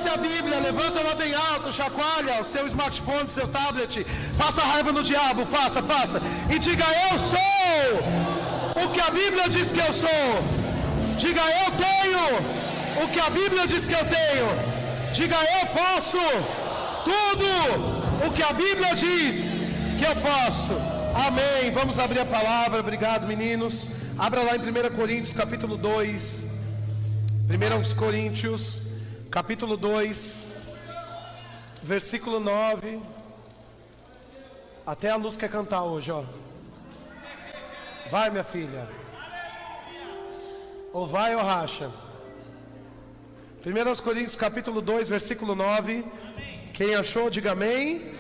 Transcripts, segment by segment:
Abrace a Bíblia, levanta ela bem alto, chacoalha o seu smartphone, seu tablet. Faça raiva no diabo, faça. E diga: eu sou o que a Bíblia diz que eu sou. Diga: eu tenho o que a Bíblia diz que eu tenho. Diga: eu posso tudo o que a Bíblia diz que eu posso. Amém. Vamos abrir a palavra. Obrigado, meninos. Abra lá em 1 Coríntios capítulo 2. 1 Coríntios capítulo 2, versículo 9. Até a Luz quer cantar hoje, ó. Vai, minha filha. Ou vai ou racha. 1 Coríntios capítulo 2, versículo 9. Quem achou, diga amém.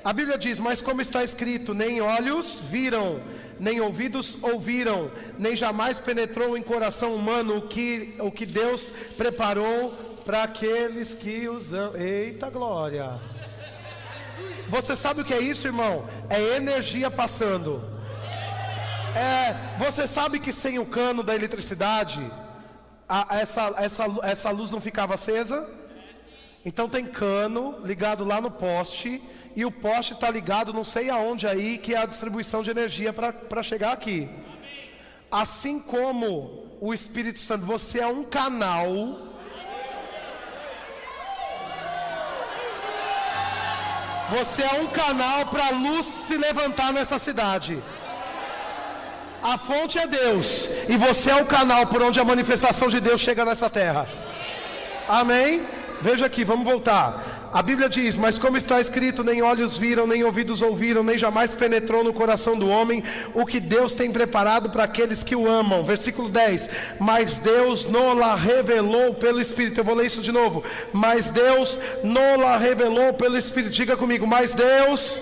A Bíblia diz: mas como está escrito, nem olhos viram, nem ouvidos ouviram, nem jamais penetrou em coração humano o que Deus preparou para aqueles que os amam. Eita glória! Você sabe o que é isso, irmão? É energia passando. Você sabe que sem o cano da eletricidade essa luz não ficava acesa? Então tem cano ligado lá no poste, e o poste está ligado não sei aonde aí, que é a distribuição de energia para chegar aqui. Assim como o Espírito Santo, você é um canal. Você é um canal para a luz se levantar nessa cidade. A fonte é Deus, e você é o canal por onde a manifestação de Deus chega nessa terra. Amém? Veja aqui, vamos voltar. A Bíblia diz: mas como está escrito, nem olhos viram, nem ouvidos ouviram, nem jamais penetrou no coração do homem o que Deus tem preparado para aqueles que o amam. Versículo 10: mas Deus nola revelou pelo Espírito. Eu vou ler isso de novo. Mas Deus nola revelou pelo Espírito. Diga comigo: mas Deus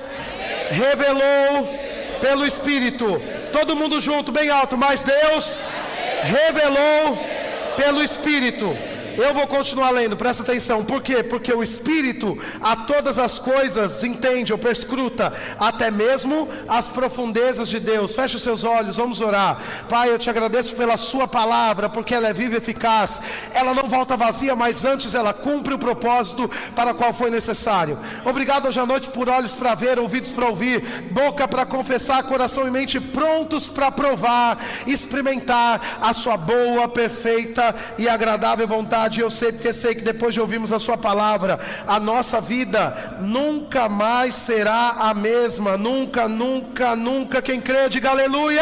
revelou pelo Espírito. Todo mundo junto, bem alto. Mas Deus revelou pelo Espírito. Eu vou continuar lendo, presta atenção. Por quê? Porque o Espírito a todas as coisas entende ou perscruta, até mesmo as profundezas de Deus. Feche os seus olhos, vamos orar. Pai, eu te agradeço pela sua palavra, porque ela é viva e eficaz. Ela não volta vazia, mas antes ela cumpre o propósito para o qual foi necessário. Obrigado hoje à noite por olhos para ver, ouvidos para ouvir, boca para confessar, coração e mente prontos para provar, experimentar a sua boa, perfeita e agradável vontade. Eu sei, porque sei que depois de ouvirmos a sua palavra, a nossa vida nunca mais será a mesma. Nunca. Quem crê, diga aleluia.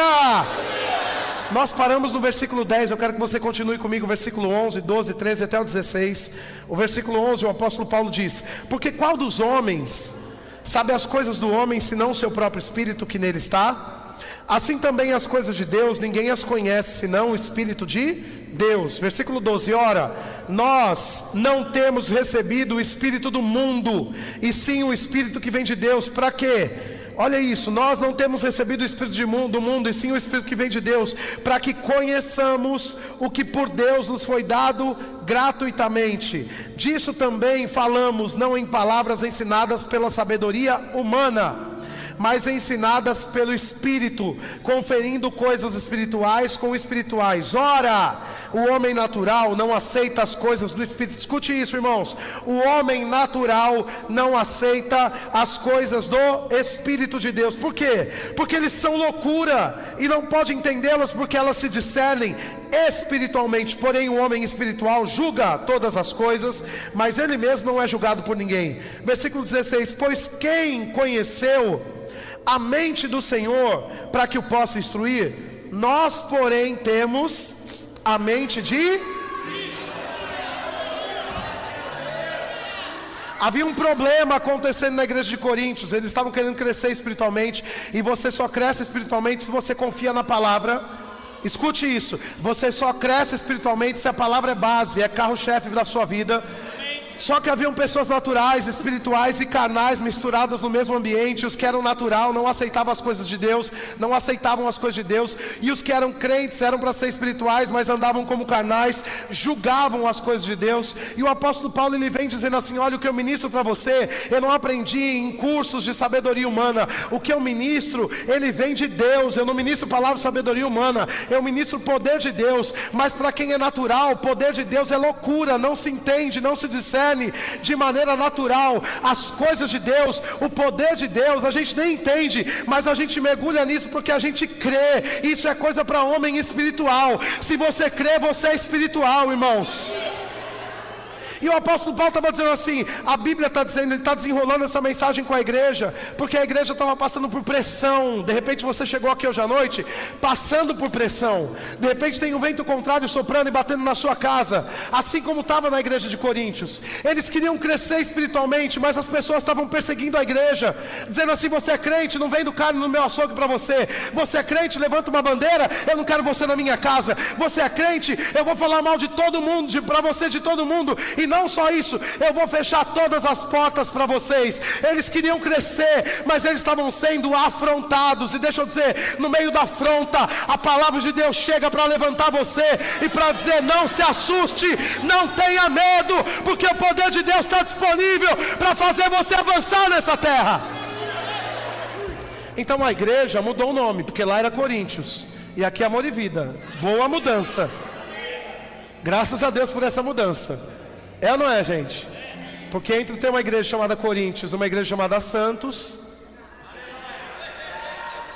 Nós paramos no versículo 10, eu quero que você continue comigo, versículo 11, 12, 13 até o 16. O versículo 11, o apóstolo Paulo diz: porque qual dos homens sabe as coisas do homem, senão o seu próprio espírito que nele está? Assim também as coisas de Deus, ninguém as conhece, senão o Espírito de Deus. Versículo 12, ora, nós não temos recebido o Espírito do mundo, e sim o Espírito que vem de Deus. Para quê? Olha isso, nós não temos recebido o Espírito do mundo, e sim o Espírito que vem de Deus, para que conheçamos o que por Deus nos foi dado gratuitamente. Disso também falamos, não em palavras ensinadas pela sabedoria humana, mas ensinadas pelo Espírito, conferindo coisas espirituais com espirituais. Ora, o homem natural não aceita as coisas do Espírito. Escute isso, irmãos. O homem natural não aceita as coisas do Espírito de Deus. Por quê? Porque eles são loucura, e não pode entendê-las, porque elas se discernem espiritualmente. Porém o homem espiritual julga todas as coisas, mas ele mesmo não é julgado por ninguém. Versículo 16: pois quem conheceu a mente do Senhor para que o possa instruir? Nós, porém, temos a mente de... Havia um problema acontecendo na igreja de Coríntios. Eles estavam querendo crescer espiritualmente, e você só cresce espiritualmente se você confia na palavra. Escute isso: você só cresce espiritualmente se a palavra é base, é carro-chefe da sua vida. Só que haviam pessoas naturais, espirituais e carnais misturadas no mesmo ambiente. Os que eram natural não aceitavam as coisas de Deus, não aceitavam as coisas de Deus. E os que eram crentes eram para ser espirituais, mas andavam como carnais, julgavam as coisas de Deus. E o apóstolo Paulo, ele vem dizendo assim: olha, o que eu ministro para você, eu não aprendi em cursos de sabedoria humana. O que eu ministro, ele vem de Deus. Eu não ministro palavra de sabedoria humana, eu ministro o poder de Deus. Mas para quem é natural, o poder de Deus é loucura, não se entende, não se discerne de maneira natural as coisas de Deus, o poder de Deus. A gente nem entende, mas a gente mergulha nisso porque a gente crê. Isso é coisa para homem espiritual. Se você crê, você é espiritual, irmãos. E o apóstolo Paulo estava dizendo assim, a Bíblia está dizendo, ele está desenrolando essa mensagem com a igreja, porque a igreja estava passando por pressão. De repente você chegou aqui hoje à noite, passando por pressão. De repente tem um vento contrário soprando e batendo na sua casa, assim como estava na igreja de Coríntios. Eles queriam crescer espiritualmente, mas as pessoas estavam perseguindo a igreja, dizendo assim: você é crente, não vem do carne no meu açougue para você. Você é crente, levanta uma bandeira, eu não quero você na minha casa. Você é crente, eu vou falar mal de todo mundo, para você de todo mundo. E não só isso, eu vou fechar todas as portas para vocês. Eles queriam crescer, mas eles estavam sendo afrontados. E deixa eu dizer, no meio da afronta, a palavra de Deus chega para levantar você e para dizer: não se assuste, não tenha medo, porque o poder de Deus está disponível para fazer você avançar nessa terra. Então a igreja mudou o nome, porque lá era Coríntios e aqui é Amor e Vida. Boa mudança, graças a Deus por essa mudança. É ou não é, gente? Porque entre ter uma igreja chamada Coríntios e uma igreja chamada Santos,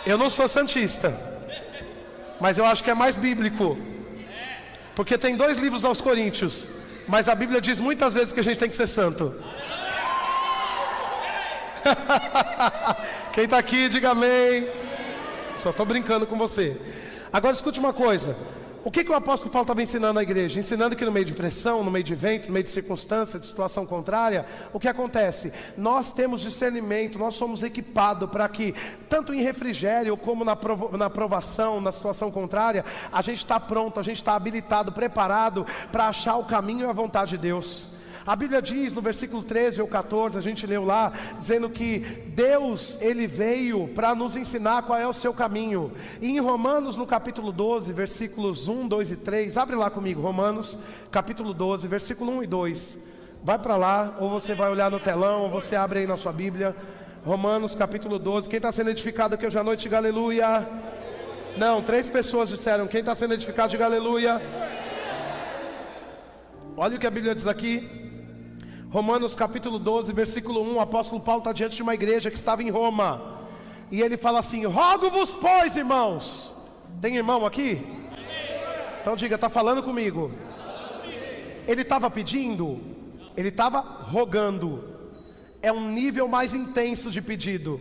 eu não sou santista, mas eu acho que é mais bíblico. Porque tem 2 livros aos Coríntios, mas a Bíblia diz muitas vezes que a gente tem que ser santo. Quem está aqui, diga amém. Só estou brincando com você. Agora escute uma coisa. O que o apóstolo Paulo estava ensinando à igreja? Ensinando que no meio de pressão, no meio de vento, no meio de circunstância, de situação contrária, o que acontece? Nós temos discernimento, nós somos equipados para que, tanto em refrigério como na provação, na situação contrária, a gente está pronto, a gente está habilitado, preparado para achar o caminho e a vontade de Deus. A Bíblia diz no versículo 13 ou 14, a gente leu lá, dizendo que Deus, Ele veio para nos ensinar qual é o seu caminho. E em Romanos, no capítulo 12, versículos 1, 2 e 3, abre lá comigo, Romanos, capítulo 12, versículo 1 e 2. Vai para lá, ou você vai olhar no telão, ou você abre aí na sua Bíblia. Romanos, capítulo 12, quem está sendo edificado aqui hoje à noite, diga aleluia. Não, 3 pessoas disseram, quem está sendo edificado, diga aleluia. Olha o que a Bíblia diz aqui. Romanos capítulo 12, versículo 1, o apóstolo Paulo está diante de uma igreja que estava em Roma. E ele fala assim: rogo-vos, pois, irmãos. Tem irmão aqui? Então diga, está falando comigo. Ele estava pedindo? Ele estava rogando. É um nível mais intenso de pedido.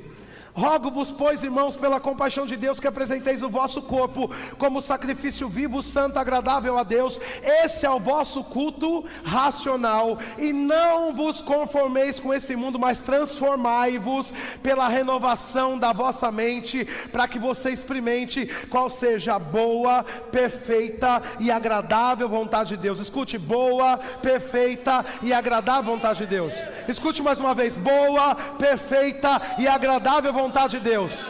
Rogo-vos, pois, irmãos, pela compaixão de Deus, que apresenteis o vosso corpo como sacrifício vivo, santo, agradável a Deus. Esse é o vosso culto racional. E não vos conformeis com esse mundo, mas transformai-vos pela renovação da vossa mente, para que você experimente qual seja a boa, perfeita e agradável vontade de Deus. Escute, boa, perfeita e agradável vontade de Deus. Escute mais uma vez, boa, perfeita e agradável vontade de Deus.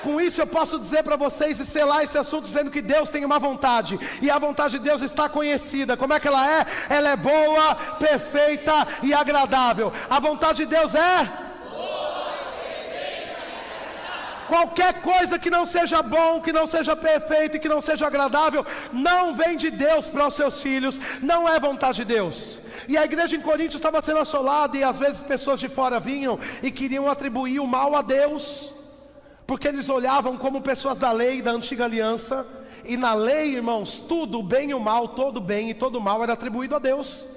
Com isso eu posso dizer para vocês e selar esse assunto dizendo que Deus tem uma vontade, e a vontade de Deus está conhecida. Como é que ela é? Ela é boa, perfeita e agradável. A vontade de Deus é boa, perfeita e agradável. Qualquer coisa que não seja bom, que não seja perfeito e que não seja agradável, não vem de Deus para os seus filhos, não é vontade de Deus. E a igreja em Coríntios estava sendo assolada, e às vezes pessoas de fora vinham e queriam atribuir o mal a Deus, porque eles olhavam como pessoas da lei, da antiga aliança. E na lei, irmãos, tudo, o bem e o mal, todo bem e todo mal era atribuído a Deus.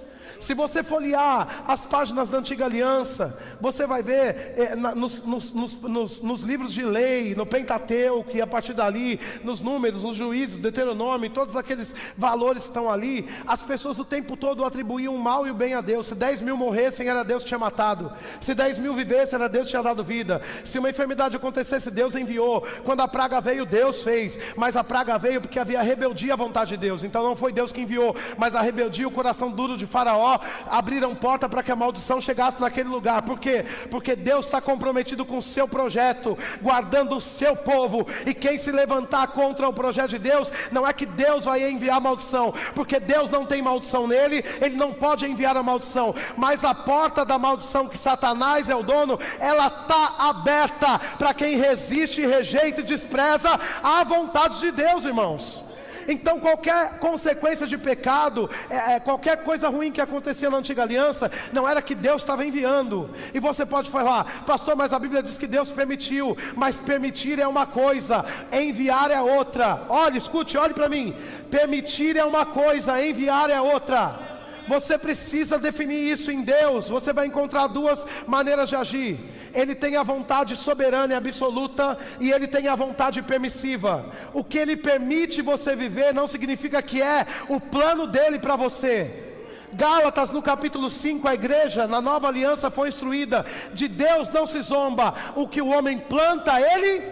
Se você folhear as páginas da antiga aliança, você vai ver nos livros de lei, no Pentateuco, e a partir dali, nos números, nos juízes, Deuteronômio, todos aqueles valores que estão ali, as pessoas o tempo todo atribuíam o mal e o bem a Deus. Se 10 mil morressem, era Deus que tinha matado. Se 10 mil vivessem, era Deus que tinha dado vida. Se uma enfermidade acontecesse, Deus enviou. Quando a praga veio, Deus fez. Mas a praga veio porque havia rebeldia à vontade de Deus. Então não foi Deus que enviou, mas a rebeldia, o coração duro de Faraó. Faraó abriram porta para que a maldição chegasse naquele lugar. Por quê? Porque Deus está comprometido com o seu projeto, guardando o seu povo. E quem se levantar contra o projeto de Deus, não é que Deus vai enviar maldição, porque Deus não tem maldição nele, ele não pode enviar a maldição. Mas a porta da maldição, que Satanás é o dono, ela está aberta para quem resiste, rejeita e despreza a vontade de Deus, irmãos. Então qualquer consequência de pecado, qualquer coisa ruim que acontecia na antiga aliança, não era que Deus estava enviando. E você pode falar: pastor, mas a Bíblia diz que Deus permitiu. Mas permitir é uma coisa, enviar é outra. Olha, escute, olhe para mim. Permitir é uma coisa, enviar é outra. Você precisa definir isso em Deus. Você vai encontrar duas maneiras de agir. Ele tem a vontade soberana e absoluta, e ele tem a vontade permissiva. O que ele permite você viver não significa que é o plano dele para você. Gálatas no capítulo 5, a igreja na nova aliança foi instruída: de Deus não se zomba, o que o homem planta ele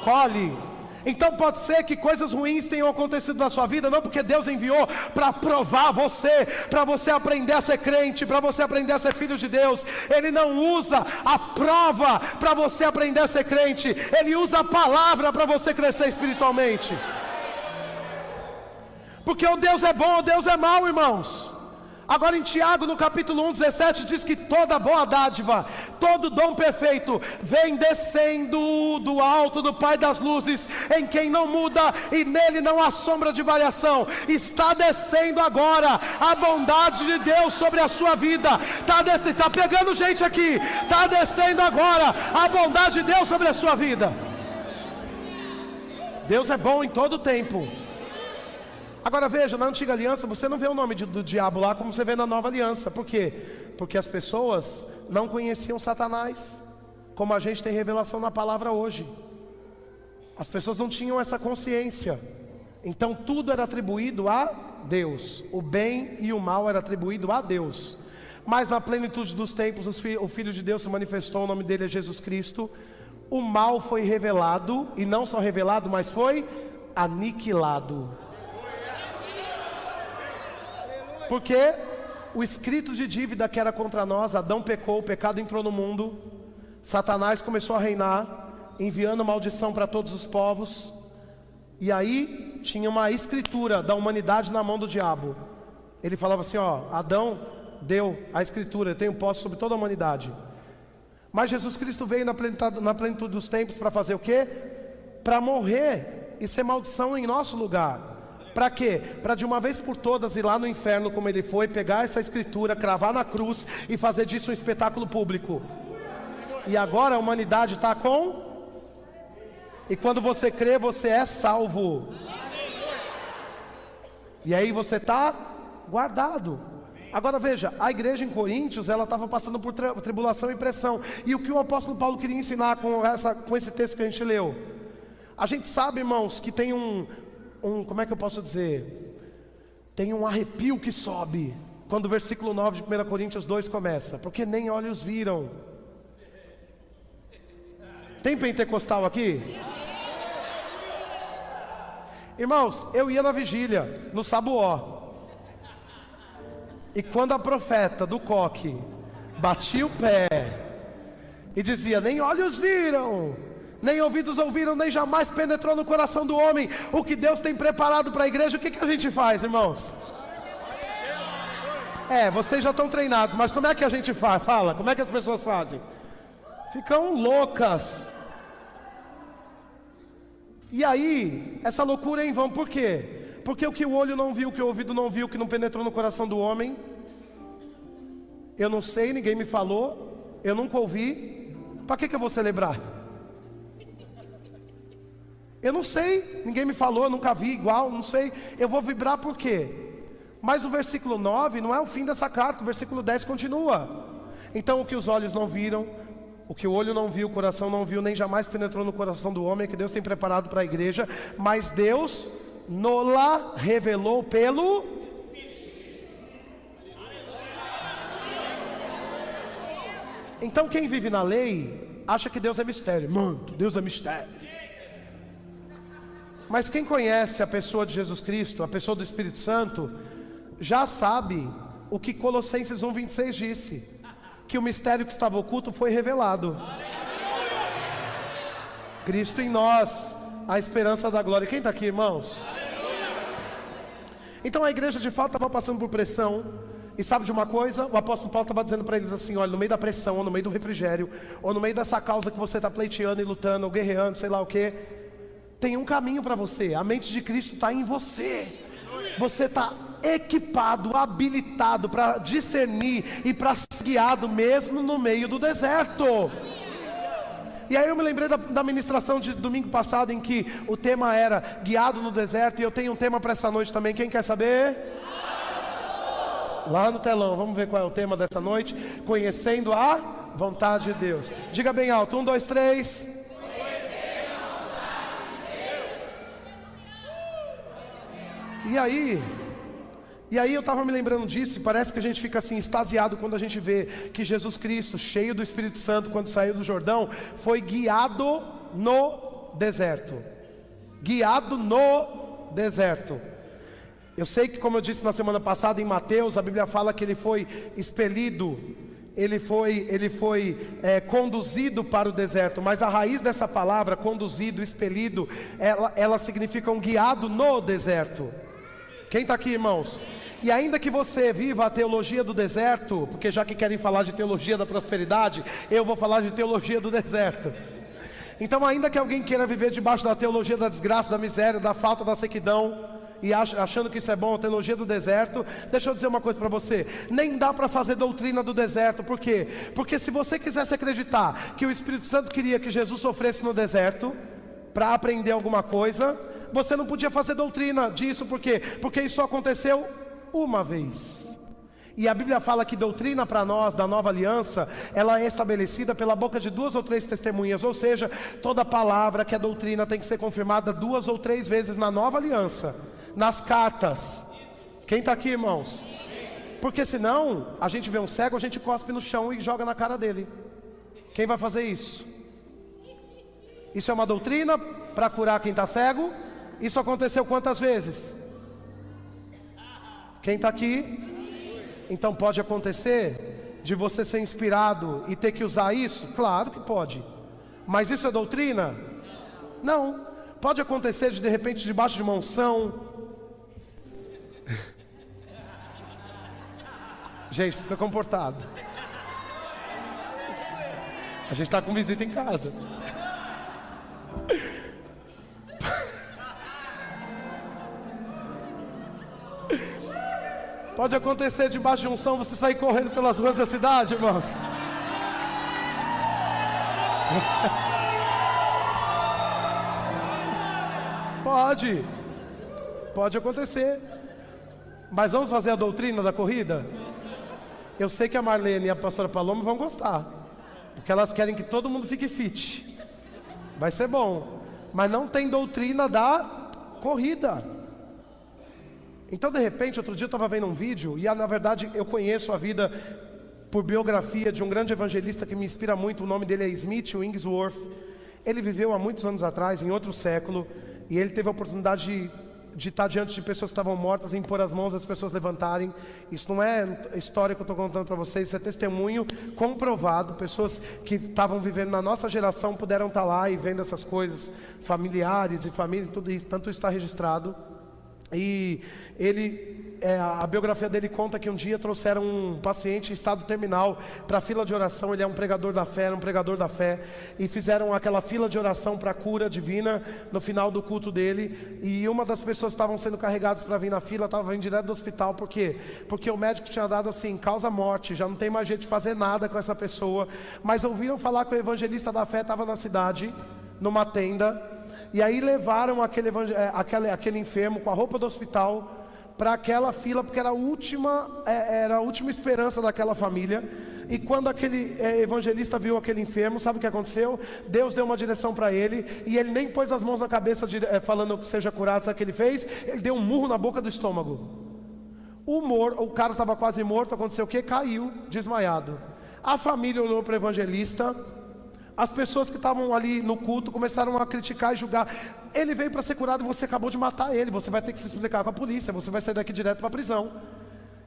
colhe. Então pode ser que coisas ruins tenham acontecido na sua vida, não porque Deus enviou para provar você, para você aprender a ser crente, para você aprender a ser filho de Deus. Ele não usa a prova para você aprender a ser crente, ele usa a palavra para você crescer espiritualmente. Porque o Deus é bom, o Deus é mau, irmãos. Agora em Tiago no capítulo 1:17 diz que toda boa dádiva, todo dom perfeito vem descendo do alto do Pai das luzes, em quem não muda e nele não há sombra de variação. Está descendo agora a bondade de Deus sobre a sua vida. Está pegando gente aqui. Está descendo agora a bondade de Deus sobre a sua vida. Deus é bom em todo tempo. Agora veja, na antiga aliança você não vê o nome do diabo lá como você vê na nova aliança. Por quê? Porque as pessoas não conheciam Satanás, como a gente tem revelação na palavra hoje. As pessoas não tinham essa consciência. Então tudo era atribuído a Deus. O bem e o mal era atribuído a Deus. Mas na plenitude dos tempos o Filho de Deus se manifestou, o nome dele é Jesus Cristo. O mal foi revelado, e não só revelado, mas foi aniquilado. Porque o escrito de dívida que era contra nós, Adão pecou, o pecado entrou no mundo, Satanás começou a reinar, enviando maldição para todos os povos. E aí tinha uma escritura da humanidade na mão do diabo. Ele falava assim: ó, Adão deu a escritura, eu tenho posse sobre toda a humanidade. Mas Jesus Cristo veio na plenitude dos tempos para fazer o quê? Para morrer e ser maldição em nosso lugar. Para quê? Para de uma vez por todas ir lá no inferno como ele foi, pegar essa escritura, cravar na cruz e fazer disso um espetáculo público. E agora a humanidade está com... E quando você crê, você é salvo. E aí você está guardado. Agora veja, a igreja em Coríntios, ela estava passando por tribulação e pressão. E o que o apóstolo Paulo queria ensinar com esse texto que a gente leu? A gente sabe, irmãos, que tem como é que eu posso dizer? Tem um arrepio que sobe quando o versículo 9 de 1 Coríntios 2 começa. Porque nem olhos viram. Tem pentecostal aqui? Irmãos, eu ia na vigília, no Sabuó. E quando a profeta do coque batia o pé e dizia: nem olhos viram, nem ouvidos ouviram, nem jamais penetrou no coração do homem o que Deus tem preparado para a igreja, o que a gente faz, irmãos? Vocês já estão treinados, mas como é que a gente faz? Fala, como é que as pessoas fazem? Ficam loucas. E aí, essa loucura é em vão. Por quê? Porque o que o olho não viu, o que o ouvido não viu, o que não penetrou no coração do homem, eu não sei, ninguém me falou, eu nunca ouvi. Para que eu vou celebrar? Eu não sei, ninguém me falou, eu nunca vi igual, não sei. Eu vou vibrar por quê? Mas o versículo 9 não é o fim dessa carta, o versículo 10 continua. Então o que os olhos não viram, o que o olho não viu, o coração não viu, nem jamais penetrou no coração do homem, é que Deus tem preparado para a igreja. Mas Deus nola revelou pelo... Então quem vive na lei acha que Deus é mistério. Mano, Deus é mistério. Mas quem conhece a pessoa de Jesus Cristo, a pessoa do Espírito Santo, já sabe o que Colossenses 1:26 disse, que o mistério que estava oculto foi revelado. Cristo em nós, a esperança da glória. Quem está aqui, irmãos? Então a igreja de fato estava passando por pressão. E sabe de uma coisa? O apóstolo Paulo estava dizendo para eles assim: olha, no meio da pressão, ou no meio do refrigério, ou no meio dessa causa que você está pleiteando e lutando, ou guerreando, sei lá o que, tem um caminho para você. A mente de Cristo está em você. Você está equipado, habilitado para discernir e para ser guiado mesmo no meio do deserto. E aí eu me lembrei da ministração de domingo passado, em que o tema era guiado no deserto. E eu tenho um tema para essa noite também. Quem quer saber? Lá no telão, vamos ver qual é o tema dessa noite. Conhecendo a vontade de Deus. Diga bem alto, 1, 2, 3. E aí eu estava me lembrando disso, e parece que a gente fica assim extasiado quando a gente vê que Jesus Cristo, cheio do Espírito Santo, quando saiu do Jordão, foi guiado no deserto. Guiado no deserto. Eu sei que, como eu disse na semana passada em Mateus, a Bíblia fala que ele foi expelido, ele foi conduzido para o deserto. Mas a raiz dessa palavra, conduzido, expelido, ela significa um guiado no deserto. Quem está aqui, irmãos? E ainda que você viva a teologia do deserto, porque já que querem falar de teologia da prosperidade, eu vou falar de teologia do deserto. Então, ainda que alguém queira viver debaixo da teologia da desgraça, da miséria, da falta, da sequidão, e achando que isso é bom, a teologia do deserto, deixa eu dizer uma coisa para você: nem dá para fazer doutrina do deserto. Por quê? Porque se você quisesse acreditar que o Espírito Santo queria que Jesus sofresse no deserto para aprender alguma coisa, você não podia fazer doutrina disso. Por quê? Porque isso só aconteceu uma vez. E a Bíblia fala que doutrina para nós, da nova aliança, ela é estabelecida pela boca de 2 ou 3 testemunhas. Ou seja, toda palavra que é doutrina tem que ser confirmada 2 ou 3 vezes na nova aliança, nas cartas. Quem está aqui, irmãos? Porque senão, a gente vê um cego, a gente cospe no chão e joga na cara dele. Quem vai fazer isso? Isso é uma doutrina para curar quem está cego? Isso aconteceu quantas vezes? Quem está aqui? Então pode acontecer de você ser inspirado e ter que usar isso? Claro que pode. Mas isso é doutrina? Não. Pode acontecer de repente, debaixo de uma unção. Gente, fica comportado. A gente está com visita em casa. Pode acontecer debaixo de unção você sair correndo pelas ruas da cidade, irmãos. Pode acontecer. Mas vamos fazer a doutrina da corrida? Eu sei que a Marlene e a pastora Paloma vão gostar, porque elas querem que todo mundo fique fit. Vai ser bom. Mas não tem doutrina da corrida. Então, de repente, outro dia eu estava vendo um vídeo, e na verdade eu conheço a vida por biografia de um grande evangelista que me inspira muito. O nome dele é Smith Wigglesworth. Ele viveu há muitos anos atrás, em outro século, e ele teve a oportunidade de estar diante de pessoas que estavam mortas e impor as mãos, as pessoas levantarem. Isso não é história que eu estou contando para vocês, isso é testemunho comprovado. Pessoas que estavam vivendo na nossa geração puderam estar lá e vendo essas coisas, familiares e família, tudo isso, tanto isso está registrado. E a biografia dele conta que um dia trouxeram um paciente em estado terminal para a fila de oração. Ele é um pregador da fé, era um pregador da fé, e fizeram aquela fila de oração para a cura divina no final do culto dele. E uma das pessoas que estavam sendo carregadas para vir na fila estava vindo direto do hospital. Por quê? Porque o médico tinha dado assim, causa morte, já não tem mais jeito de fazer nada com essa pessoa. Mas ouviram falar que o evangelista da fé estava na cidade, numa tenda. E aí levaram aquele enfermo com a roupa do hospital para aquela fila, porque era a última esperança daquela família. E quando aquele evangelista viu aquele enfermo, sabe o que aconteceu? Deus deu uma direção para ele, e ele nem pôs as mãos na cabeça falando que seja curado. Sabe o que ele fez? Ele deu um murro na boca do estômago. O cara estava quase morto. Aconteceu o quê? Caiu, desmaiado. A família olhou para o evangelista. As pessoas que estavam ali no culto começaram a criticar e julgar. Ele veio para ser curado e você acabou de matar ele. Você vai ter que se explicar com a polícia. Você vai sair daqui direto para a prisão.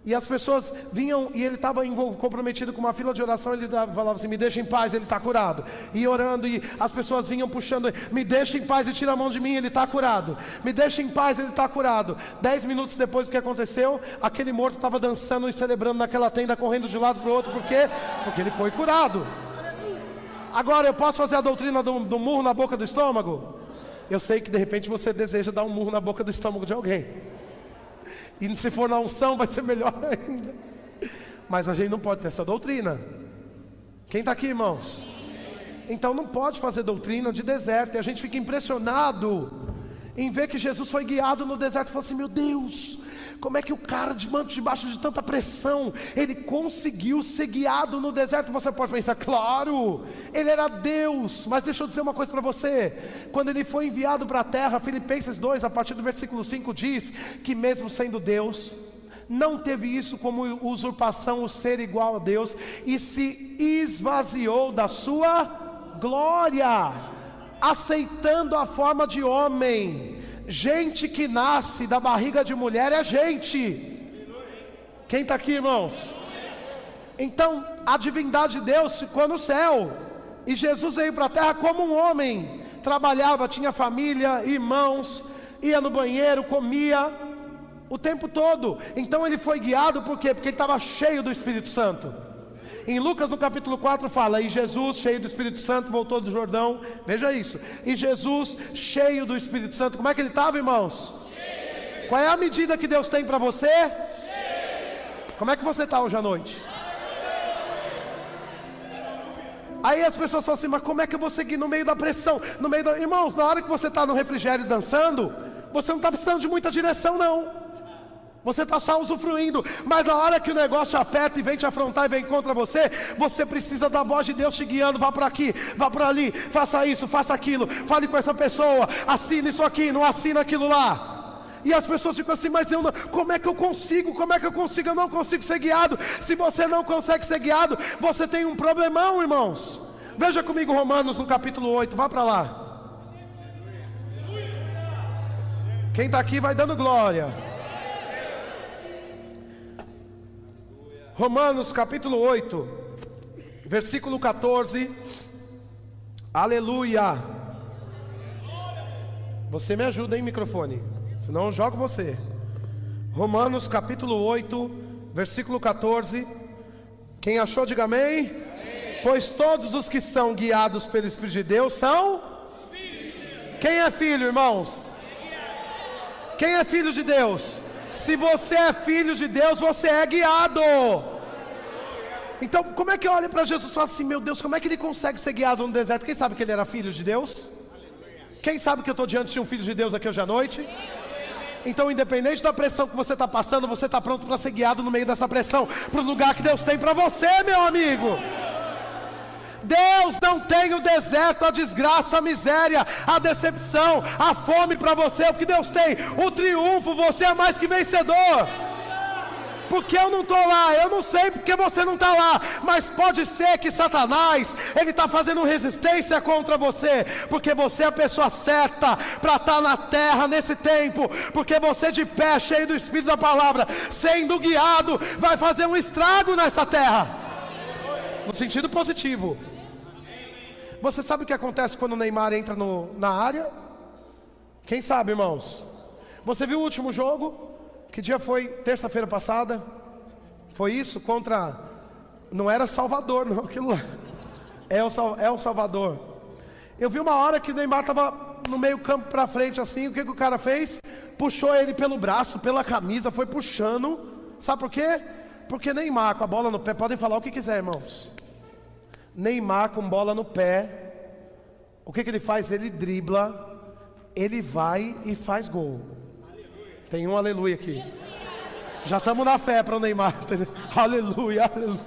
E as pessoas vinham, e ele estava comprometido com uma fila de oração. Ele falava assim: me deixa em paz, ele está curado. E orando, e as pessoas vinham puxando: me deixa em paz e tira a mão de mim, ele está curado. Me deixa em paz, ele está curado. 10 minutos depois do que aconteceu, aquele morto estava dançando e celebrando naquela tenda, correndo de um lado para o outro. Por quê? Porque ele foi curado. Agora, eu posso fazer a doutrina do murro na boca do estômago? Eu sei que de repente você deseja dar um murro na boca do estômago de alguém. E se for na unção vai ser melhor ainda. Mas a gente não pode ter essa doutrina. Quem está aqui, irmãos? Então não pode fazer doutrina de deserto. E a gente fica impressionado em ver que Jesus foi guiado no deserto. E falou assim: meu Deus, como é que o cara debaixo de tanta pressão, ele conseguiu ser guiado no deserto? Você pode pensar: claro, ele era Deus. Mas deixa eu dizer uma coisa para você. Quando ele foi enviado para a terra, Filipenses 2, a partir do versículo 5, diz que mesmo sendo Deus, não teve isso como usurpação o ser igual a Deus, e se esvaziou da sua glória, aceitando a forma de homem. Gente que nasce da barriga de mulher é gente. Quem está aqui, irmãos? Então a divindade de Deus ficou no céu, e Jesus veio para a terra como um homem. Trabalhava, tinha família, irmãos, ia no banheiro, comia o tempo todo. Então ele foi guiado por quê? Porque ele estava cheio do Espírito Santo. Em Lucas no capítulo 4 fala: e Jesus cheio do Espírito Santo voltou do Jordão. Veja isso. E Jesus cheio do Espírito Santo, como é que ele estava, irmãos? Cheio. Qual é a medida que Deus tem para você? Cheio. Como é que você está hoje à noite? Aí as pessoas falam assim: mas como é que eu vou seguir no meio da pressão? Irmãos, na hora que você está no refrigério dançando, você não está precisando de muita direção não. Você está só usufruindo. Mas na hora que o negócio aperta e vem te afrontar e vem contra você, você precisa da voz de Deus te guiando. Vá por aqui, vá por ali, faça isso, faça aquilo, fale com essa pessoa, assina isso aqui, não assina aquilo lá. E as pessoas ficam assim: mas eu não, como é que eu consigo? Como é que eu consigo? Eu não consigo ser guiado. Se você não consegue ser guiado, você tem um problemão, irmãos. Veja comigo Romanos no capítulo 8, vá para lá. Quem está aqui vai dando glória. Romanos capítulo 8, versículo 14. Aleluia. Você me ajuda, hein, microfone? Senão eu jogo você. Romanos capítulo 8, versículo 14. Quem achou, diga amém. Amém. Pois todos os que são guiados pelo Espírito de Deus são filhos. Quem é filho, irmãos? Quem é filho de Deus? Se você é filho de Deus, você é guiado. Então como é que eu olho para Jesus e falo assim: meu Deus, como é que ele consegue ser guiado no deserto? Quem sabe que ele era filho de Deus? Quem sabe que eu estou diante de um filho de Deus aqui hoje à noite? Então independente da pressão que você está passando, você está pronto para ser guiado no meio dessa pressão, para o lugar que Deus tem para você, meu amigo. Deus não tem o deserto, a desgraça, a miséria, a decepção, a fome para você. O que Deus tem? O triunfo. Você é mais que vencedor. Porque eu não estou lá, eu não sei porque você não está lá, mas pode ser que Satanás, ele está fazendo resistência contra você, porque você é a pessoa certa para estar na terra nesse tempo, porque você de pé, cheio do Espírito da Palavra, sendo guiado, vai fazer um estrago nessa terra, no sentido positivo. Você sabe o que acontece quando o Neymar entra na área? Quem sabe, irmãos? Você viu o último jogo? Que dia foi? Terça-feira passada? Foi isso? Contra... Não era Salvador, não, aquilo lá. É o Salvador. Eu vi uma hora que o Neymar estava no meio campo para frente assim. O que o cara fez? Puxou ele pelo braço, pela camisa, foi puxando. Sabe por quê? Porque Neymar com a bola no pé, podem falar o que quiser, irmãos. Neymar com bola no pé, o que ele faz? Ele dribla, ele vai e faz gol. Tem um aleluia aqui. Já estamos na fé para o Neymar. Aleluia, aleluia.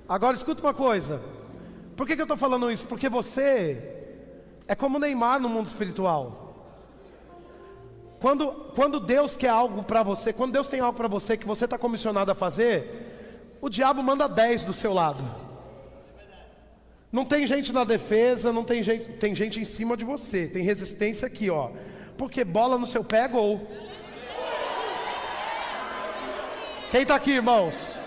Agora escuta uma coisa. Por que eu estou falando isso? Porque você é como o Neymar no mundo espiritual. Quando Deus quer algo para você, quando Deus tem algo para você que você está comissionado a fazer, o diabo manda 10 do seu lado. Não tem gente na defesa, não tem gente em cima de você. Tem resistência aqui, ó. Porque bola no seu pé é gol. Quem está aqui, irmãos?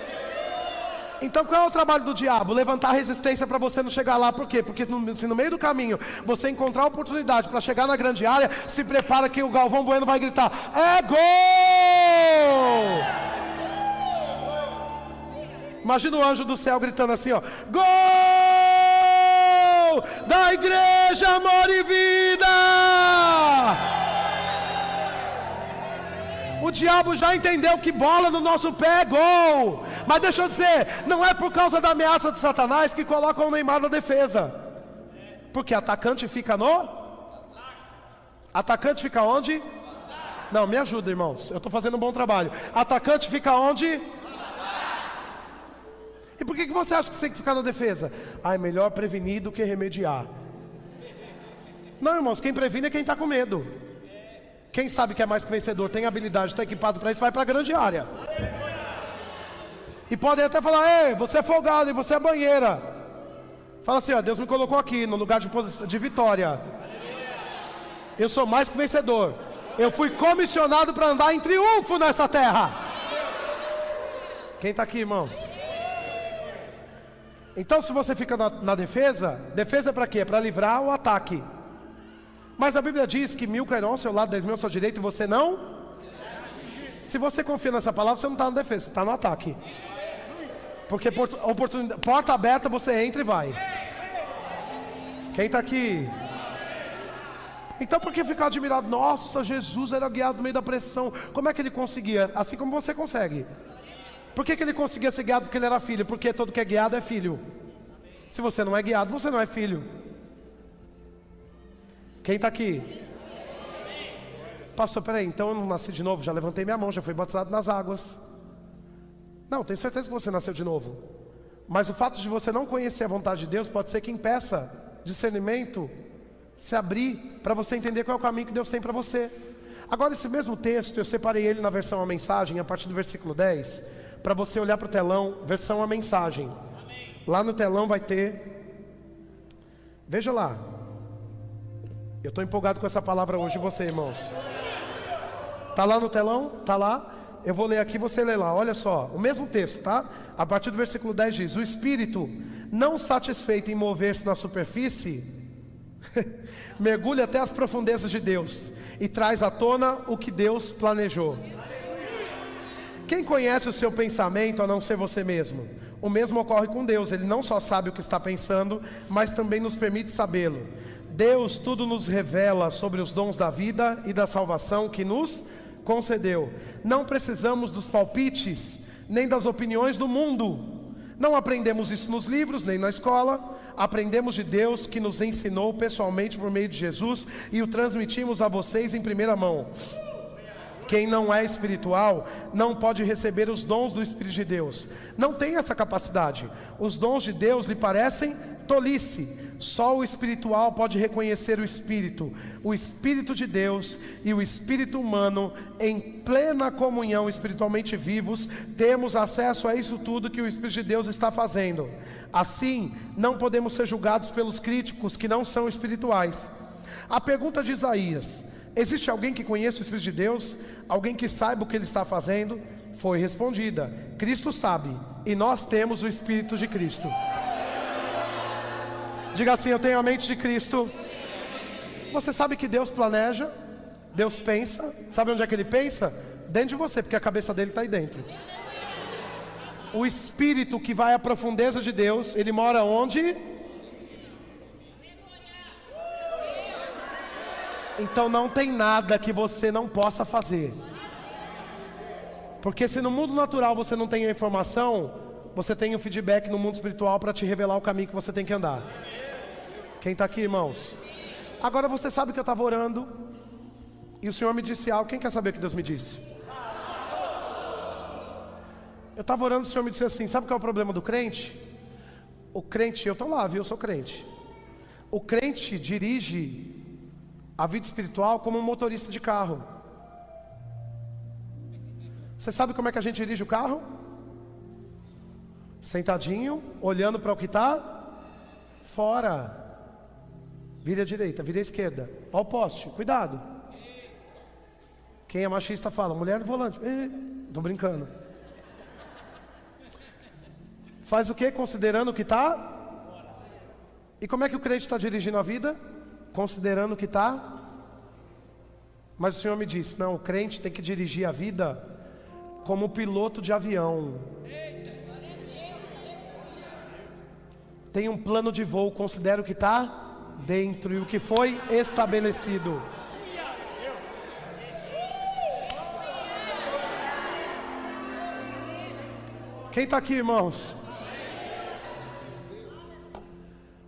Então qual é o trabalho do diabo? Levantar resistência para você não chegar lá. Por quê? Porque se no meio do caminho você encontrar a oportunidade para chegar na grande área, se prepara que o Galvão Bueno vai gritar: é gol! Imagina o anjo do céu gritando assim, ó: gol da Igreja Amor e Vida! O diabo já entendeu que bola no nosso pé é gol. Mas deixa eu dizer, não é por causa da ameaça de Satanás que coloca o Neymar na defesa. Porque atacante fica no? Atacante fica onde? Não, me ajuda, irmãos. Eu estou fazendo um bom trabalho. Atacante fica onde? E por que você acha que você tem que ficar na defesa? Ah, é melhor prevenir do que remediar. Não, irmãos, quem previne é quem está com medo. Quem sabe que é mais que vencedor, tem habilidade, está equipado para isso, vai para a grande área. E podem até falar: ei, você é folgado e você é banheira. Fala assim: ó, Deus me colocou aqui no lugar de vitória. Eu sou mais que vencedor. Eu fui comissionado para andar em triunfo nessa terra. Quem está aqui, irmãos? Então se você fica na defesa, defesa é para quê? É para livrar o ataque. Mas a Bíblia diz que 1000 cairão ao seu lado, 10.000 ao seu direito, e você não? Se você confia nessa palavra, você não está na defesa, você está no ataque. Porque porta aberta, você entra e vai. Quem está aqui? Então por que ficar admirado? Nossa, Jesus era guiado no meio da pressão. Como é que ele conseguia? Assim como você consegue. Por que ele conseguia ser guiado? Porque ele era filho. Porque todo que é guiado é filho. Se você não é guiado, você não é filho. Quem está aqui? Pastor, peraí, então eu não nasci de novo? Já levantei minha mão, já fui batizado nas águas. Não, tenho certeza que você nasceu de novo. Mas o fato de você não conhecer a vontade de Deus pode ser que impeça discernimento, se abrir para você entender qual é o caminho que Deus tem para você. Agora esse mesmo texto, eu separei ele na versão A Mensagem, a partir do versículo 10, para você olhar para o telão, versão A Mensagem. Lá no telão vai ter, veja lá. Eu estou empolgado com essa palavra hoje, você, irmãos. Está lá no telão? Está lá? Eu vou ler aqui, você lê lá. Olha só, o mesmo texto, tá? A partir do versículo 10 diz: o Espírito, não satisfeito em mover-se na superfície, mergulha até as profundezas de Deus e traz à tona o que Deus planejou. Quem conhece o seu pensamento a não ser você mesmo? O mesmo ocorre com Deus. Ele não só sabe o que está pensando, mas também nos permite sabê-lo. Deus tudo nos revela sobre os dons da vida e da salvação que nos concedeu. Não precisamos dos palpites, nem das opiniões do mundo. Não aprendemos isso nos livros, nem na escola. Aprendemos de Deus, que nos ensinou pessoalmente por meio de Jesus, e o transmitimos a vocês em primeira mão. Quem não é espiritual não pode receber os dons do Espírito de Deus. Não tem essa capacidade. Os dons de Deus lhe parecem tolice. Só o espiritual pode reconhecer o Espírito de Deus e o espírito humano em plena comunhão, espiritualmente vivos. Temos acesso a isso tudo que o Espírito de Deus está fazendo. Assim, não podemos ser julgados pelos críticos que não são espirituais. A pergunta de Isaías: existe alguém que conheça o Espírito de Deus? Alguém que saiba o que ele está fazendo? Foi respondida: Cristo sabe, e nós temos o Espírito de Cristo. Diga assim: eu tenho a mente de Cristo. Você sabe que Deus planeja, Deus pensa. Sabe onde é que Ele pensa? Dentro de você, porque a cabeça dele está aí dentro. O Espírito que vai à profundeza de Deus, ele mora onde? Então não tem nada que você não possa fazer. Porque se no mundo natural você não tem a informação, você tem o feedback no mundo espiritual para te revelar o caminho que você tem que andar. Quem está aqui, irmãos? Agora você sabe que eu estava orando e o Senhor me disse algo. Quem quer saber o que Deus me disse? Eu estava orando e o Senhor me disse assim: sabe qual é o problema do crente? O crente, eu estou lá, viu? Eu sou crente. O crente dirige a vida espiritual como um motorista de carro. Você sabe como é que a gente dirige o carro? Sentadinho, olhando para o que está fora. Vira à direita, vira à esquerda. Olha o poste, cuidado. Quem é machista fala: mulher no volante. Estou brincando. Faz o quê? Considerando o que está? E como é que o crente está dirigindo a vida? Considerando o que está? Mas o Senhor me disse, não, o crente tem que dirigir a vida como piloto de avião. Tem um plano de voo, considera o que está dentro e o que foi estabelecido. Quem está aqui, irmãos?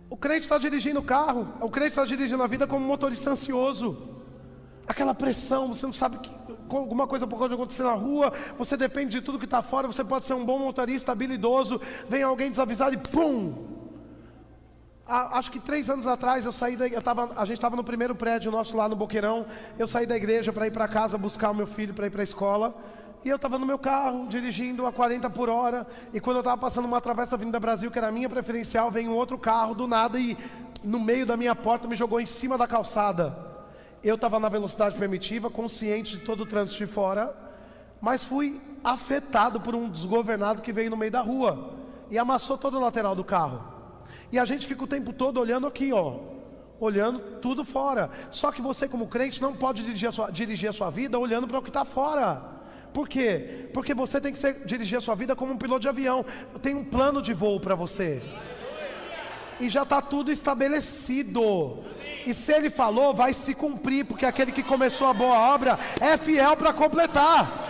O crente está dirigindo o carro, o crente está dirigindo a vida como um motorista ansioso. Aquela pressão, você não sabe que alguma coisa pode acontecer na rua, você depende de tudo que está fora, você pode ser um bom motorista, habilidoso, vem alguém desavisado e pum! Acho que 3 anos atrás a gente estava no primeiro prédio nosso lá no Boqueirão, eu saí da igreja para ir para casa buscar o meu filho para ir para a escola, e eu estava no meu carro, dirigindo a 40 por hora, e quando eu estava passando uma travessa Avenida Brasil, que era a minha preferencial, veio um outro carro do nada e no meio da minha porta me jogou em cima da calçada. Eu estava na velocidade permitiva, consciente de todo o trânsito de fora, mas fui afetado por um desgovernado que veio no meio da rua e amassou toda a lateral do carro. E a gente fica o tempo todo olhando aqui, ó, olhando tudo fora. Só que você como crente não pode dirigir a sua vida olhando para o que está fora. Por quê? Porque você tem que dirigir a sua vida como um piloto de avião. Tem um plano de voo para você. E já está tudo estabelecido. E se ele falou, vai se cumprir, porque aquele que começou a boa obra é fiel para completar.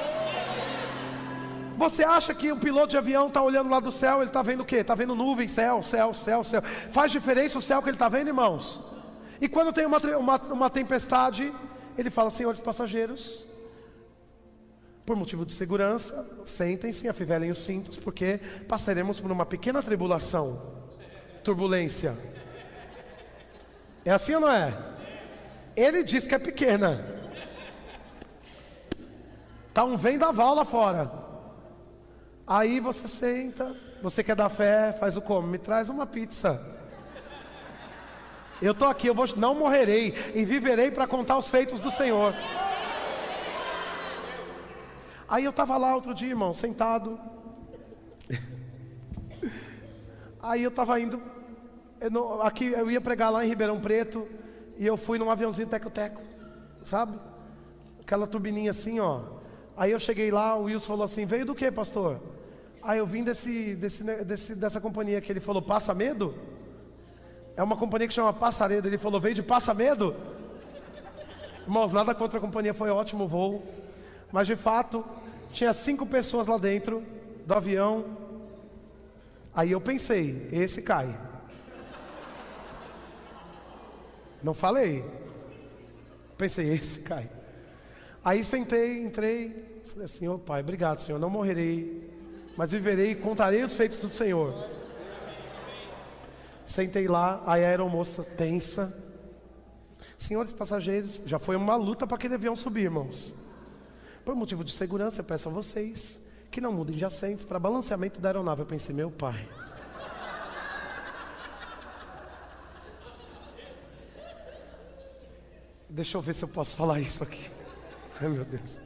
Você acha que o piloto de avião está olhando lá do céu, ele está vendo o quê? Está vendo nuvens, céu, céu, céu, céu. Faz diferença o céu que ele está vendo, irmãos? E quando tem uma tempestade, ele fala, senhores passageiros, por motivo de segurança, sentem-se, afivelem os cintos, porque passaremos por uma pequena tribulação, turbulência. É assim ou não é? Ele diz que é pequena. Tá um vendaval lá fora. Aí você senta, você quer dar fé, faz o como? Me traz uma pizza. Eu tô aqui, não morrerei e viverei para contar os feitos do Senhor. Aí eu estava lá outro dia, irmão, sentado. Aí eu estava indo, eu ia pregar lá em Ribeirão Preto, e eu fui num aviãozinho teco-teco, sabe? Aquela turbininha assim, ó. Aí eu cheguei lá, o Wilson falou assim, veio do que, pastor? Aí eu vim dessa companhia que ele falou, Passa Medo? É uma companhia que chama Passaredo, ele falou, veio de Passa Medo? Irmãos, nada contra a companhia, foi ótimo o voo. Mas de fato, tinha 5 pessoas lá dentro do avião. Aí eu pensei, esse cai. Não falei. Pensei, esse cai. Aí sentei, entrei, falei assim, ô Pai, obrigado Senhor, não morrerei, mas viverei e contarei os feitos do Senhor. Sentei lá, aí a aeromoça tensa. Senhores passageiros, já foi uma luta para aquele avião subir, irmãos. Por motivo de segurança, eu peço a vocês que não mudem de assentos para balanceamento da aeronave. Eu pensei, meu Pai. Deixa eu ver se eu posso falar isso aqui. Ai, meu Deus.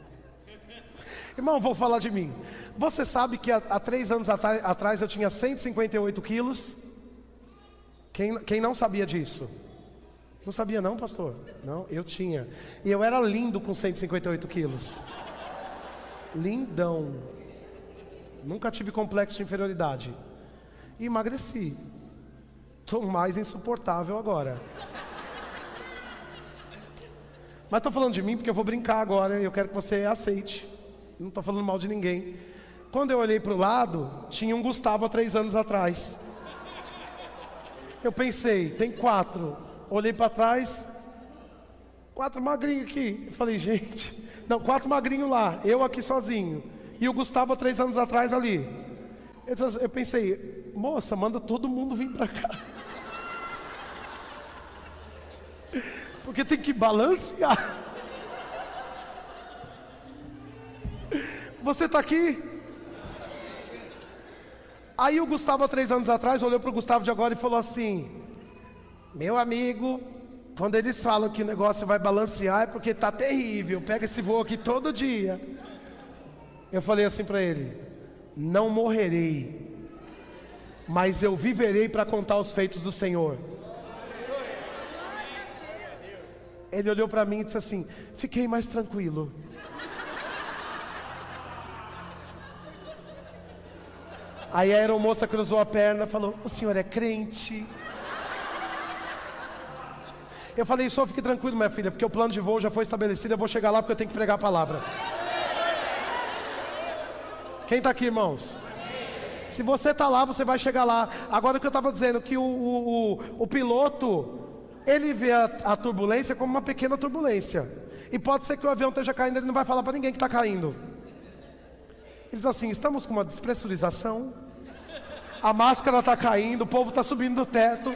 Irmão, vou falar de mim. Você sabe que há 3 anos atrás eu tinha 158 quilos? Quem não sabia disso? Não sabia não, pastor? Não, eu tinha. E eu era lindo com 158 quilos. Lindão. Nunca tive complexo de inferioridade. E emagreci. Estou mais insuportável agora. Mas estou falando de mim porque eu vou brincar agora e eu quero que você aceite. Não estou falando mal de ninguém. Quando eu olhei para o lado, tinha um Gustavo há 3 anos atrás. Eu pensei, tem 4. Olhei para trás, 4 magrinhos aqui. Eu falei, gente, não, 4 magrinhos lá, eu aqui sozinho. E o Gustavo há 3 anos atrás ali. Eu pensei, moça, manda todo mundo vir para cá. Porque tem que balancear. Você está aqui? Aí o Gustavo há 3 anos atrás olhou para o Gustavo de agora e falou assim, meu amigo, quando eles falam que o negócio vai balancear é porque está terrível, pega esse voo aqui todo dia. Eu falei assim para ele, não morrerei, mas eu viverei para contar os feitos do Senhor. Ele olhou para mim e disse assim: fiquei mais tranquilo. Aí a aeromoça cruzou a perna e falou: o senhor é crente? Eu falei: só fique tranquilo, minha filha, porque o plano de voo já foi estabelecido, eu vou chegar lá porque eu tenho que pregar a palavra. Quem está aqui, irmãos? Se você está lá, você vai chegar lá. Agora, o que eu estava dizendo, que o piloto, ele vê a turbulência como uma pequena turbulência. E pode ser que o avião esteja caindo, ele não vai falar para ninguém que está caindo. Ele diz assim: estamos com uma despressurização, a máscara está caindo, o povo está subindo do teto.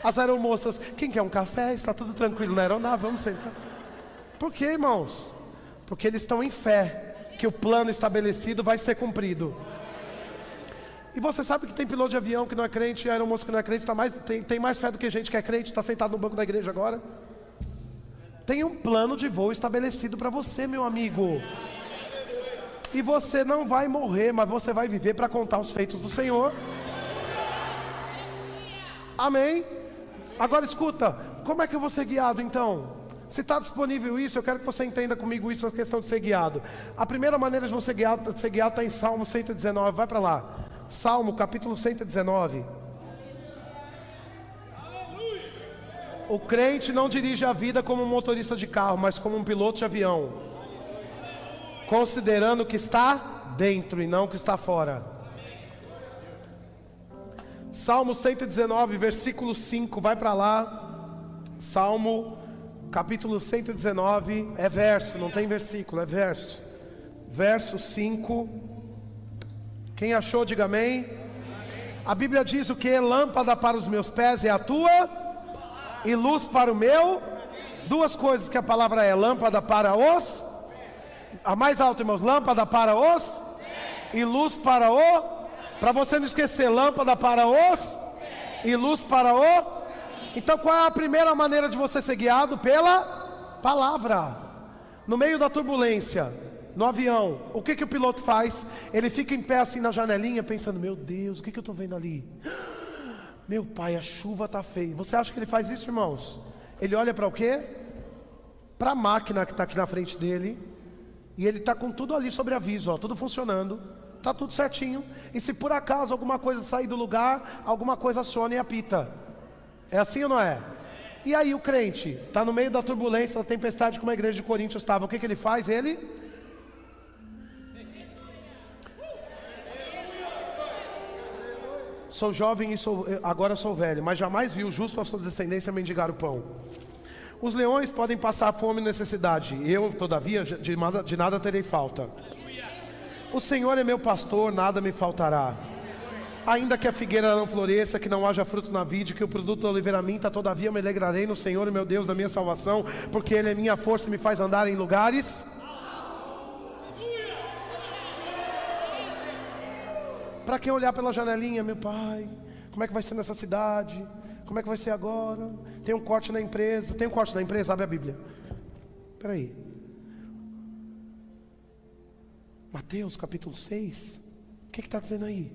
As aeromoças: quem quer um café? Está tudo tranquilo na aeronave, vamos sentar. Por quê, irmãos? Porque eles estão em fé que o plano estabelecido vai ser cumprido. E você sabe que tem piloto de avião que não é crente, e aeromoça que não é crente, tem mais fé do que gente que é crente, está sentado no banco da igreja agora. Tem um plano de voo estabelecido para você, meu amigo. E você não vai morrer, mas você vai viver para contar os feitos do Senhor. Amém? Agora escuta, como é que eu vou ser guiado então? Se está disponível isso, eu quero que você entenda comigo isso, a questão de ser guiado. A primeira maneira de você ser guiado está em Salmo 119, vai para lá. Salmo capítulo 119. O crente não dirige a vida como um motorista de carro, mas como um piloto de avião, considerando o que está dentro e não o que está fora. Salmo 119, versículo 5, vai para lá. Salmo capítulo 119, é verso, não tem versículo, é verso. Verso 5. Quem achou, diga amém. A Bíblia diz o que? Lâmpada para os meus pés é a tua, e luz para o meu. Duas coisas que a palavra é: lâmpada para os, a mais alta, irmãos, lâmpada para os, e luz para o. Para você não esquecer, lâmpada para os e luz para o. Então qual é a primeira maneira de você ser guiado? Pela palavra. No meio da turbulência, no avião, o que o piloto faz? Ele fica em pé assim na janelinha pensando: meu Deus, o que eu estou vendo ali? Meu pai, a chuva está feia. Você acha que ele faz isso, irmãos? Ele olha para o quê? Para a máquina que está aqui na frente dele. E ele está com tudo ali sobre aviso, ó, tudo funcionando. Está tudo certinho. E se por acaso alguma coisa sair do lugar, alguma coisa aciona e apita. É assim ou não é? E aí o crente está no meio da turbulência, da tempestade, como a igreja de Coríntios estava. O que ele faz? Ele... Sou jovem e agora sou velho, mas jamais vi o justo a sua descendência mendigar o pão. Os leões podem passar fome e necessidade, eu, todavia, de nada terei falta. O Senhor é meu pastor, nada me faltará. Ainda que a figueira não floresça, que não haja fruto na vide, que o produto da oliveira minta, todavia me alegrarei no Senhor, meu Deus, da minha salvação, porque Ele é minha força e me faz andar em lugares. Para quem olhar pela janelinha: meu pai, como é que vai ser nessa cidade? Como é que vai ser agora? Tem um corte na empresa. Tem um corte na empresa? Abre a Bíblia. Espera aí. Mateus capítulo 6. O que está dizendo aí?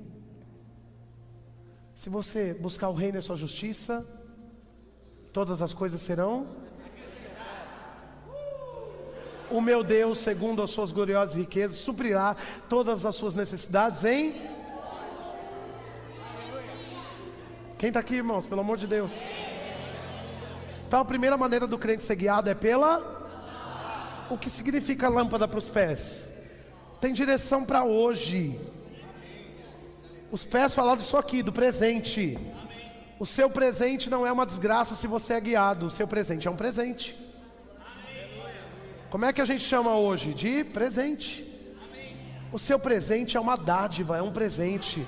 Se você buscar o reino e a sua justiça, todas as coisas serão. O meu Deus, segundo as suas gloriosas riquezas, suprirá todas as suas necessidades em... Quem está aqui, irmãos? Pelo amor de Deus. Então a primeira maneira do crente ser guiado é pela... O que significa lâmpada para os pés? Tem direção para hoje. Os pés falaram disso aqui, do presente. O seu presente não é uma desgraça se você é guiado. O seu presente é um presente. Como é que a gente chama hoje? De presente. O seu presente é uma dádiva, é um presente.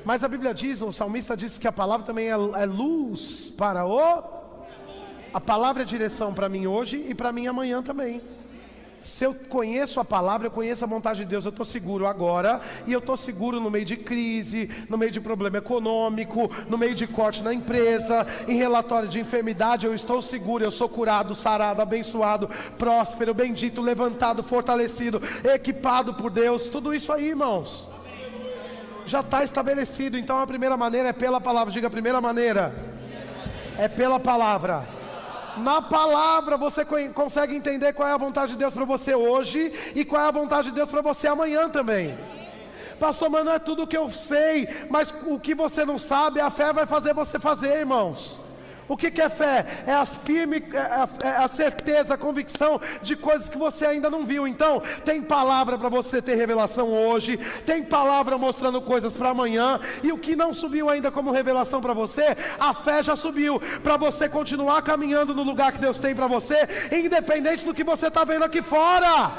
Mas a Bíblia diz, o salmista diz que a palavra também é luz para o... A palavra é direção para mim hoje e para mim amanhã também. Se eu conheço a palavra, eu conheço a vontade de Deus, eu estou seguro agora. E eu estou seguro no meio de crise, no meio de problema econômico, no meio de corte na empresa, em relatório de enfermidade, eu estou seguro. Eu sou curado, sarado, abençoado, próspero, bendito, levantado, fortalecido, equipado por Deus. Tudo isso aí, irmãos, já está estabelecido. Então a primeira maneira é pela palavra. Diga, a primeira maneira é pela palavra. Na palavra você consegue entender qual é a vontade de Deus para você hoje e qual é a vontade de Deus para você amanhã também. Pastor, mas não é tudo o que eu sei, mas o que você não sabe, a fé vai fazer você fazer, irmãos. O que é fé? É a certeza, a convicção de coisas que você ainda não viu. Então, tem palavra para você ter revelação hoje, tem palavra mostrando coisas para amanhã, e o que não subiu ainda como revelação para você, a fé já subiu, para você continuar caminhando no lugar que Deus tem para você, independente do que você está vendo aqui fora.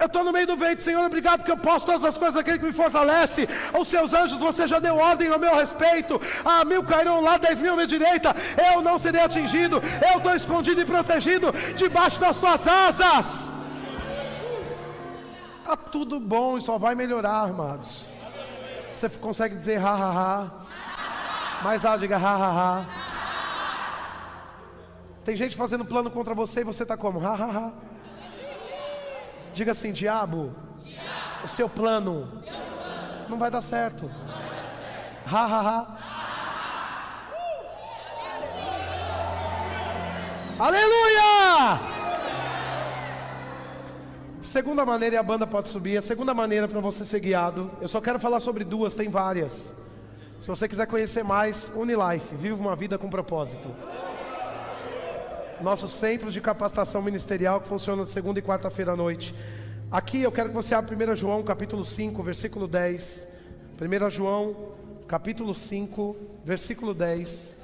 Eu estou no meio do vento, Senhor, obrigado porque eu posso todas as coisas daquele que me fortalece. Aos seus anjos você já deu ordem ao meu respeito. 1000 cairão lá, 10.000 à minha direita, eu não serei atingido. Eu estou escondido e protegido debaixo das suas asas. Está tudo bom e só vai melhorar, amados. Você consegue dizer ha, ha, ha? Mais alto, diga ha, ha, ha. Tem gente fazendo plano contra você e você está como? Ha, ha, ha. Diga assim, diabo, o seu plano não vai dar certo. Ha, ha, ha. Aleluia! Segunda maneira, e a banda pode subir. A segunda maneira para você ser guiado, eu só quero falar sobre duas, tem várias. Se você quiser conhecer mais, Unilife, vive uma vida com propósito. Nosso centro de capacitação ministerial que funciona de segunda e quarta-feira à noite. Aqui eu quero que você abra 1 João capítulo 5, versículo 10. 1 João capítulo 5, versículo 10.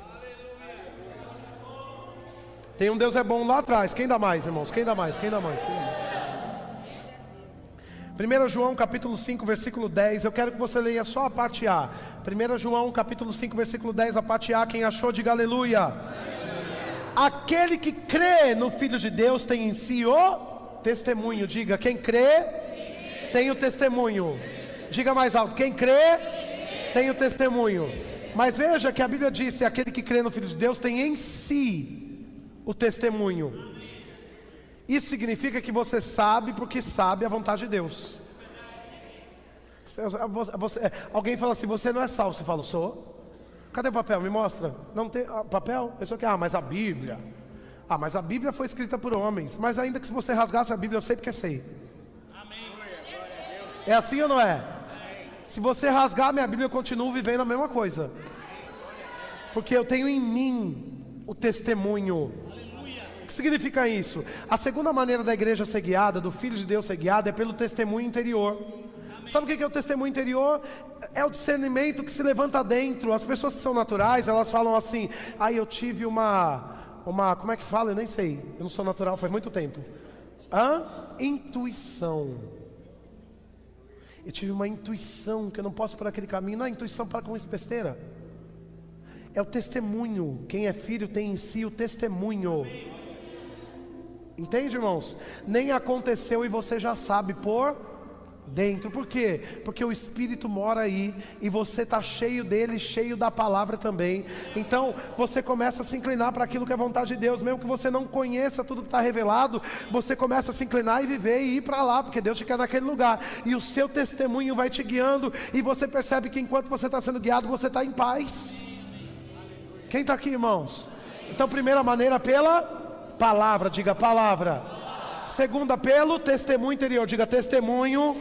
Tem um Deus é bom lá atrás. Quem dá mais, irmãos? Quem dá mais? Quem dá mais? Quem dá mais? 1 João capítulo 5, versículo 10. Eu quero que você leia só a parte A. 1 João capítulo 5, versículo 10, a parte A. Quem achou, diga aleluia. Aquele que crê no Filho de Deus tem em si o testemunho. Diga, quem crê tem o testemunho. Diga mais alto, quem crê tem o testemunho. Mas veja que a Bíblia diz: aquele que crê no Filho de Deus tem em si o testemunho. Isso significa que você sabe porque sabe a vontade de Deus. Alguém fala assim, você não é salvo. Você fala, sou. Cadê o papel? Me mostra. Não tem papel? Isso aqui. Mas a Bíblia. Mas a Bíblia foi escrita por homens. Mas ainda que se você rasgasse a Bíblia, eu sei porque sei. Amém. É assim ou não é? Se você rasgar a minha Bíblia, eu continuo vivendo a mesma coisa. Porque eu tenho em mim o testemunho. O que significa isso? A segunda maneira da igreja ser guiada, do Filho de Deus ser guiado, é pelo testemunho interior. Sabe o que é o testemunho interior? É o discernimento que se levanta dentro. As pessoas que são naturais, elas falam assim: eu tive uma como é que fala? Eu nem sei. Eu não sou natural faz muito tempo. Intuição. Eu tive uma intuição que eu não posso ir por aquele caminho. Não, a intuição para com isso besteira. É o testemunho. Quem é filho tem em si o testemunho. Entende, irmãos? Nem aconteceu e você já sabe por dentro. Por quê? Porque o Espírito mora aí e você está cheio dele, cheio da palavra também. Então você começa a se inclinar para aquilo que é vontade de Deus. Mesmo que você não conheça tudo que está revelado, você começa a se inclinar e viver e ir para lá, porque Deus te quer naquele lugar. E o seu testemunho vai te guiando. E você percebe que enquanto você está sendo guiado, você está em paz. Quem está aqui, irmãos? Então, primeira maneira, pela palavra. Diga palavra. Segunda, pelo testemunho interior. Diga testemunho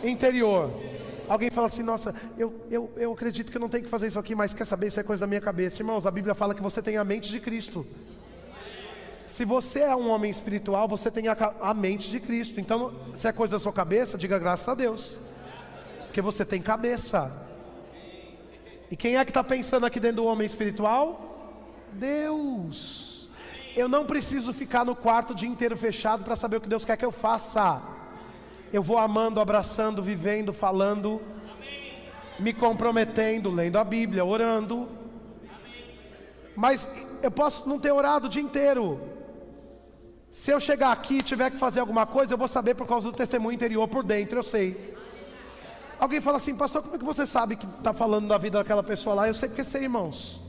interior. Alguém fala assim, nossa, eu acredito que eu não tenho que fazer isso aqui, mas quer saber, isso é coisa da minha cabeça. Irmãos, a Bíblia fala que você tem a mente de Cristo. Se você é um homem espiritual, você tem a mente de Cristo. Então, se é coisa da sua cabeça, diga graças a Deus, porque você tem cabeça. E quem é que está pensando aqui dentro do homem espiritual? Deus. Eu não preciso ficar no quarto o dia inteiro fechado para saber o que Deus quer que eu faça. Eu vou amando, abraçando, vivendo, falando, me comprometendo, lendo a Bíblia, orando. Mas eu posso não ter orado o dia inteiro. Se eu chegar aqui e tiver que fazer alguma coisa, eu vou saber por causa do testemunho interior por dentro, eu sei. Alguém fala assim, pastor, como é que você sabe que está falando da vida daquela pessoa lá? Eu sei porque sei, irmãos.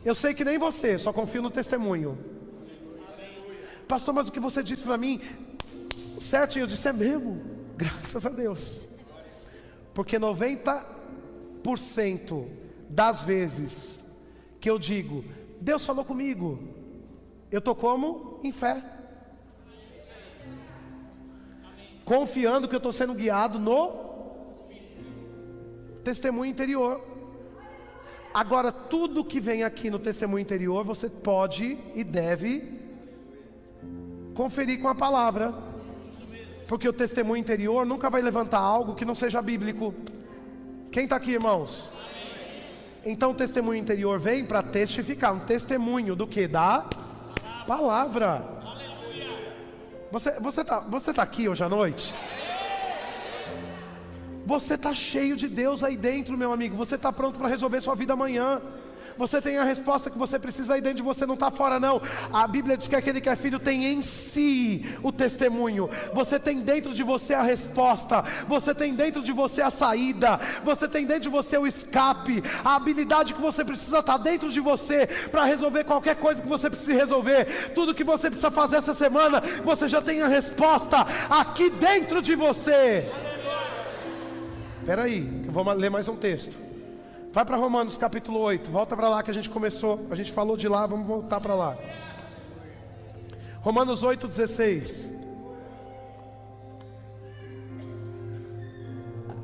Eu sei que nem você, só confio no testemunho. Pastor, mas o que você disse para mim, certinho, eu disse, é mesmo? Graças a Deus. Porque 90% das vezes que eu digo, Deus falou comigo, eu estou como? Em fé. Confiando que eu estou sendo guiado no testemunho interior. Agora, tudo que vem aqui no testemunho interior, você pode e deve conferir com a palavra. Porque o testemunho interior nunca vai levantar algo que não seja bíblico. Quem está aqui, irmãos? Então o testemunho interior vem para testificar. Um testemunho do que? Da palavra. Você tá aqui hoje à noite? Você está cheio de Deus aí dentro, meu amigo. Você está pronto para resolver sua vida amanhã. Você tem a resposta que você precisa aí dentro de você, não está fora não. A Bíblia diz que aquele que é filho tem em si o testemunho. Você tem dentro de você a resposta. Você tem dentro de você a saída. Você tem dentro de você o escape. A habilidade que você precisa está dentro de você para resolver qualquer coisa que você precise resolver. Tudo que você precisa fazer essa semana, você já tem a resposta aqui dentro de você. Espera aí, eu vou ler mais um texto. Vai para Romanos capítulo 8, volta para lá que a gente começou, a gente falou de lá, vamos voltar para lá. Romanos 8:16.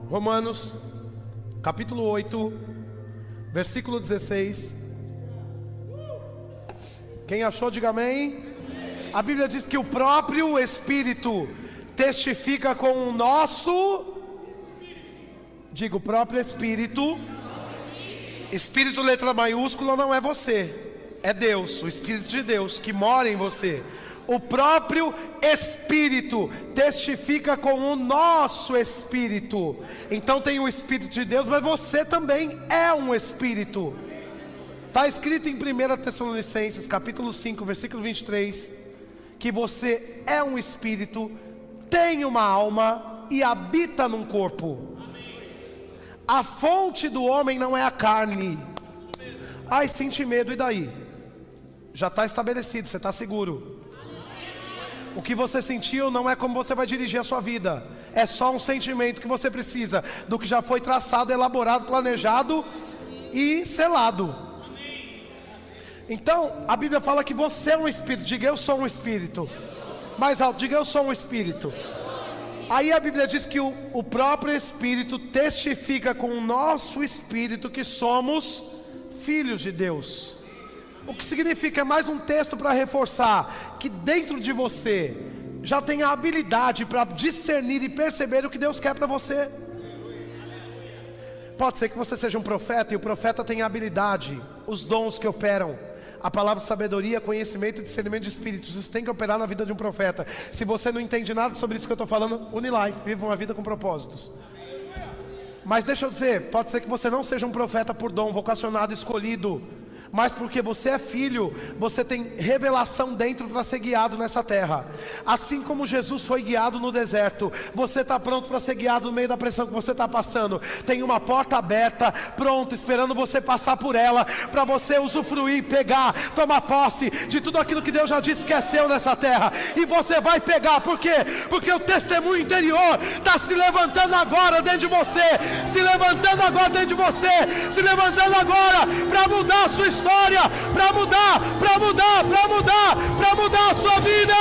Romanos capítulo 8, versículo 16. Quem achou, diga amém. A Bíblia diz que o próprio Espírito testifica com o nosso... Diga, o próprio Espírito... Espírito letra maiúscula não é você, é Deus, o Espírito de Deus que mora em você. O próprio Espírito testifica com o nosso Espírito. Então tem o Espírito de Deus, mas você também é um Espírito. Está escrito em 1 Tessalonicenses capítulo 5, versículo 23, que você é um Espírito, tem uma alma e habita num corpo. A fonte do homem não é a carne. Ai, senti medo, e daí? Já está estabelecido, você está seguro. O que você sentiu não é como você vai dirigir a sua vida. É só um sentimento que você precisa do que já foi traçado, elaborado, planejado e selado. Então, a Bíblia fala que você é um espírito. Diga, eu sou um espírito. Mais alto, diga, eu sou um espírito. Aí a Bíblia diz que o próprio Espírito testifica com o nosso espírito que somos filhos de Deus. O que significa, mais um texto para reforçar, que dentro de você já tem a habilidade para discernir e perceber o que Deus quer para você. Pode ser que você seja um profeta, e o profeta tem a habilidade, os dons que operam. A palavra sabedoria, conhecimento e discernimento de espíritos, isso tem que operar na vida de um profeta. Se você não entende nada sobre isso que eu estou falando, Unilife, viva uma vida com propósitos. Mas deixa eu dizer, pode ser que você não seja um profeta por dom, vocacionado, escolhido, mas porque você é filho, você tem revelação dentro para ser guiado nessa terra. Assim como Jesus foi guiado no deserto, você está pronto para ser guiado no meio da pressão que você está passando. Tem uma porta aberta, pronto, esperando você passar por ela, para você usufruir, pegar, tomar posse de tudo aquilo que Deus já disse que é seu nessa terra. E você vai pegar, por quê? Porque o testemunho interior está se levantando agora dentro de você, se levantando agora dentro de você, se levantando agora para mudar a sua história, para mudar a sua vida.